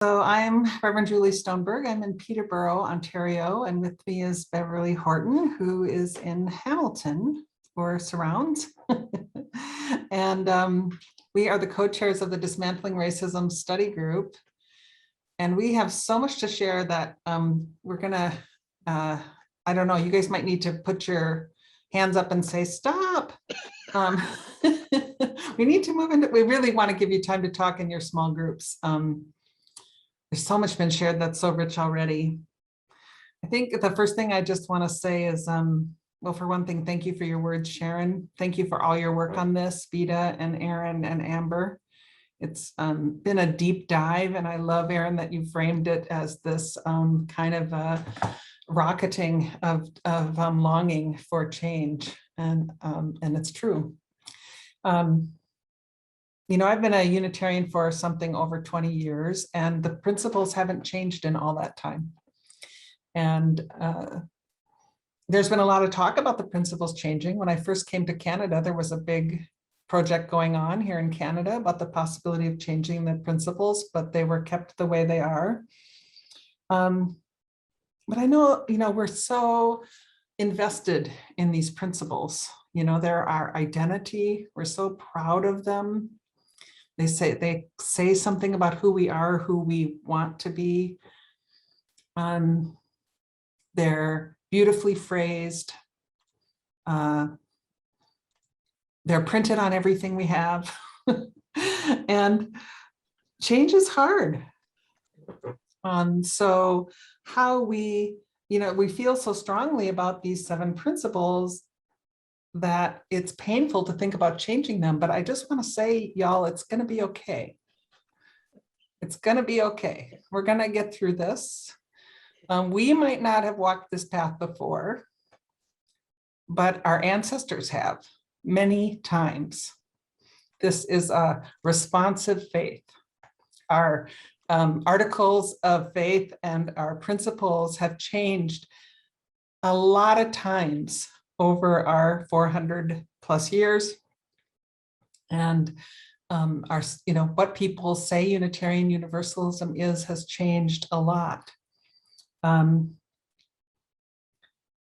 So I'm Reverend Julie Stoneberg. I'm in Peterborough, Ontario, and with me is Beverly Horton, who is in Hamilton or surrounds. And we are the co-chairs of the Dismantling Racism Study Group. And we have so much to share that we're gonna, I don't know, you guys might need to put your hands up and say, stop. We need to move into, we really want to give you time to talk in your small groups. There's so much been shared that's so rich already. I think the first thing I just want to say is, well, for one thing, thank you for your words, Sharon. Thank you for all your work on this, Vita and Aaron and Amber. It's been a deep dive, and I love, Aaron, that you framed it as this kind of rocketing of longing for change, and it's true. You know, I've been a Unitarian for something over 20 years, and the principles haven't changed in all that time. And there's been a lot of talk about the principles changing. When I first came to Canada, there was a big project going on here in Canada about the possibility of changing the principles, but they were kept the way they are. But I know, you know, we're so invested in these principles. You know, they're our identity. We're so proud of them. They say something about who we are, who we want to be. They're beautifully phrased. They're printed on everything we have. And change is hard. So how we, you know, we feel so strongly about these 7 principles that it's painful to think about changing them. But I just want to say, y'all, it's going to be okay. It's going to be okay. We're going to get through this. We might not have walked this path before, but our ancestors have many times. This is a responsive faith. Our articles of faith and our principles have changed a lot of times over our 400 plus years. And our, you know, what people say Unitarian Universalism is has changed a lot.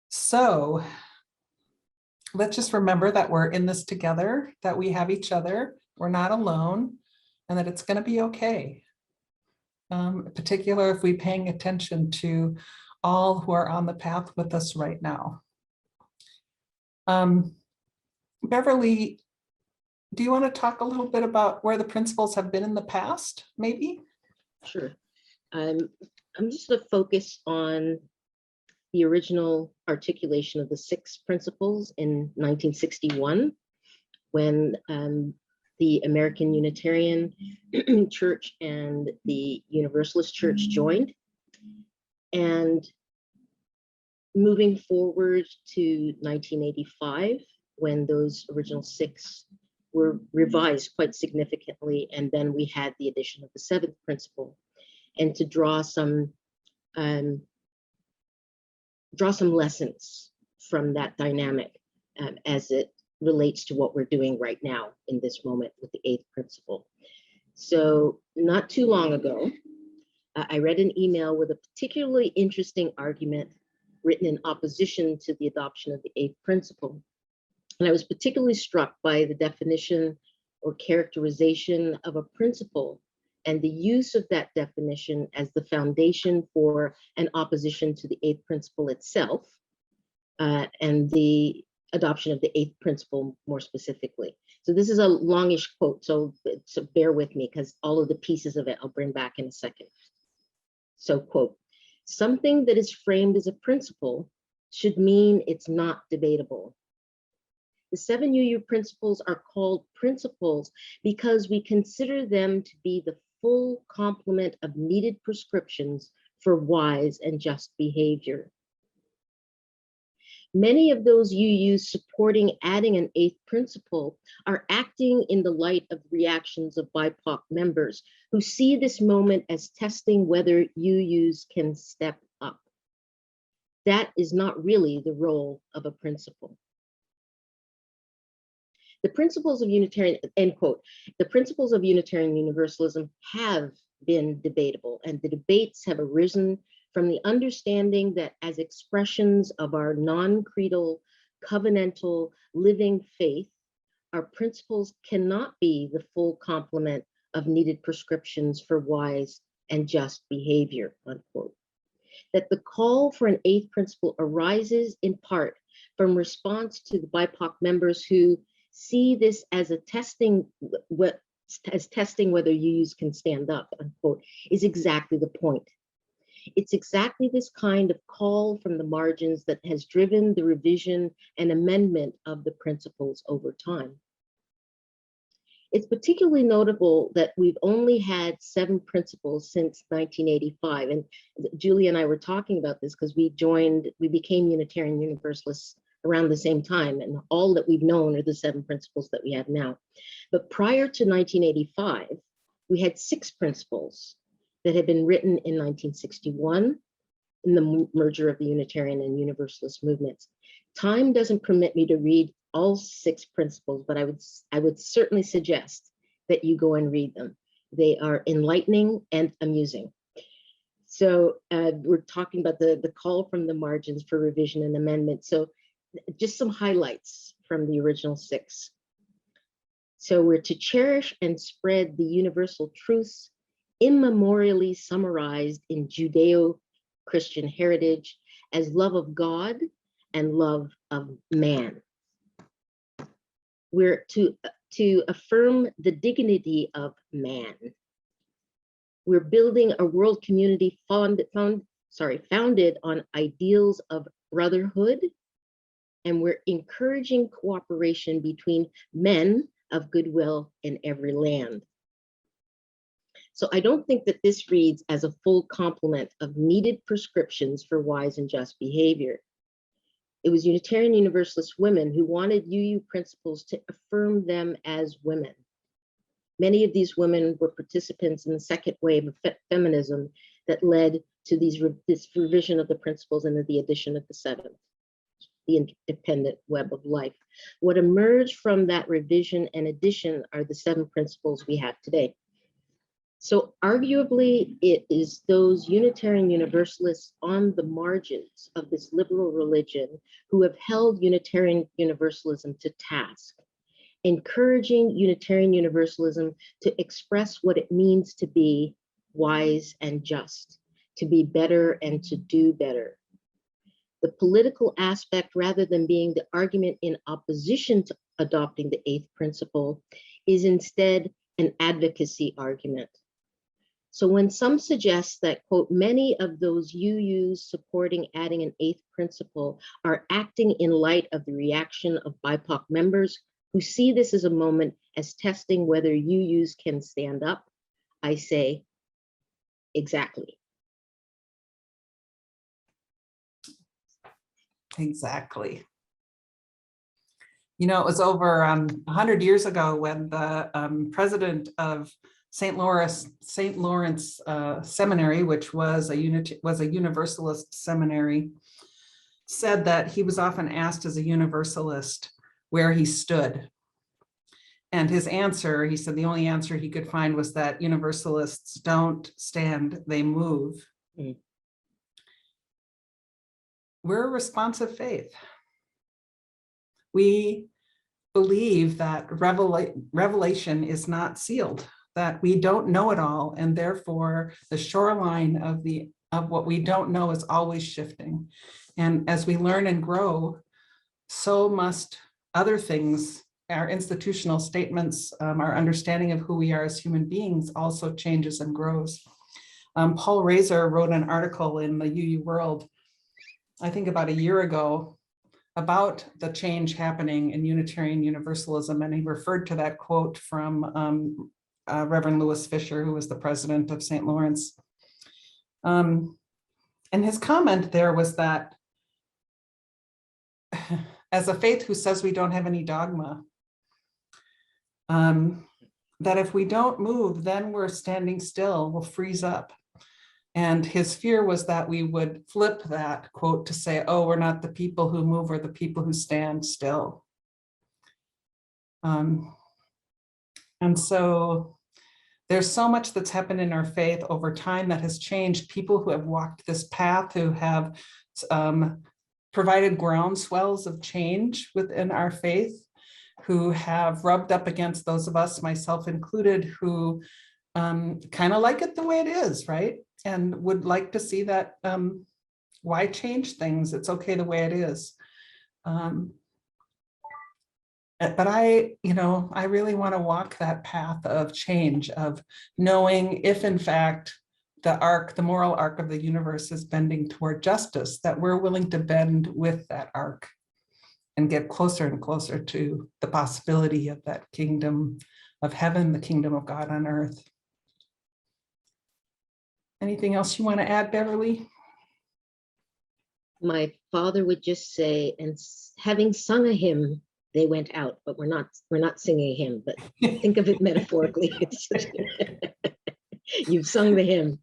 So let's just remember that we're in this together, that we have each other, we're not alone, and that it's going to be okay. In particular, if we're paying attention to all who are on the path with us right now. Beverly, do you want to talk a little bit about where the principles have been in the past, maybe? Sure. I'm just going to focus on the original articulation of the 6 principles in 1961, when the American Unitarian Church and the Universalist Church joined. And moving forward to 1985, when those original 6 were revised quite significantly, and then we had the addition of the 7th principle, and to draw some lessons from that dynamic as it relates to what we're doing right now in this moment with the 8th principle. So not too long ago, I read an email with a particularly interesting argument written in opposition to the adoption of the 8th principle. And I was particularly struck by the definition or characterization of a principle and the use of that definition as the foundation for an opposition to the 8th principle itself, and the adoption of the 8th principle more specifically. So this is a longish quote, so bear with me, because all of the pieces of it I'll bring back in a second. So, quote, "Something that is framed as a principle should mean it's not debatable. The 7 UU principles are called principles because we consider them to be the full complement of needed prescriptions for wise and just behavior. Many of those UUs supporting adding an 8th principle are acting in the light of reactions of BIPOC members who see this moment as testing whether UUs can step up. That is not really the role of a principle." The principles of Unitarian, end quote, the principles of Unitarian Universalism have been debatable, and the debates have arisen from the understanding that as expressions of our non-creedal, covenantal, living faith, our principles cannot be the full complement of needed prescriptions for wise and just behavior, unquote. That the call for an eighth principle arises in part from response to the BIPOC members who see this as a testing, as testing whether UUs can stand up, unquote, is exactly the point. It's exactly this kind of call from the margins that has driven the revision and amendment of the principles over time. It's particularly notable that we've only had 7 principles since 1985. And Julie and I were talking about this because we became Unitarian Universalists around the same time. And all that we've known are the 7 principles that we have now. But prior to 1985, we had 6 principles that had been written in 1961 in the merger of the Unitarian and Universalist movements. Time doesn't permit me to read all 6 principles, but I would certainly suggest that you go and read them. They are enlightening and amusing. So we're talking about the call from the margins for revision and amendment. So just some highlights from the original 6. So we're to cherish and spread the universal truths immemorially summarized in Judeo-Christian heritage as love of God and love of man. We're to affirm the dignity of man. We're building a world community founded on ideals of brotherhood, and we're encouraging cooperation between men of goodwill in every land. So I don't think that this reads as a full complement of needed prescriptions for wise and just behavior. It was Unitarian Universalist women who wanted UU principles to affirm them as women. Many of these women were participants in the second wave of feminism that led to this revision of the principles and the addition of the 7th, the independent web of life. What emerged from that revision and addition are the 7 principles we have today. So arguably, it is those Unitarian Universalists on the margins of this liberal religion who have held Unitarian Universalism to task, encouraging Unitarian Universalism to express what it means to be wise and just, to be better and to do better. The political aspect, rather than being the argument in opposition to adopting the 8th principle, is instead an advocacy argument. So when some suggest that, quote, many of those UUs supporting adding an 8th principle are acting in light of the reaction of BIPOC members who see this as a moment as testing whether UUs can stand up, I say, exactly. Exactly. You know, it was over 100 years ago when the president of St. Lawrence Seminary, which was a Universalist seminary, said that he was often asked as a Universalist where he stood. And his answer, he said the only answer he could find was that Universalists don't stand, they move. Mm. We're a responsive faith. We believe that revelation is not sealed, that we don't know it all, and therefore the shoreline of what we don't know is always shifting. And as we learn and grow, so must other things. Our institutional statements, our understanding of who we are as human beings also changes and grows. Paul Razor wrote an article in the UU World, I think about a year ago, about the change happening in Unitarian Universalism, and he referred to that quote from Reverend Lewis Fisher, who was the president of St. Lawrence. And his comment there was that as a faith who says we don't have any dogma, that if we don't move, then we're standing still, we'll freeze up. And his fear was that we would flip that quote to say, oh, we're not the people who move, we're the people who stand still. And so there's so much that's happened in our faith over time that has changed. People who have walked this path, who have provided groundswells of change within our faith, who have rubbed up against those of us, myself included, who kind of like it the way it is, right? And would like to see that, why change things? It's okay the way it is. But I really want to walk that path of change, of knowing if in fact the moral arc of the universe is bending toward justice, that we're willing to bend with that arc and get closer and closer to the possibility of that kingdom of heaven, the kingdom of God on earth. Anything else you want to add, Beverly? My father would just say, and having sung a hymn, they went out, but we're not singing a hymn, but think of it metaphorically. You've sung the hymn.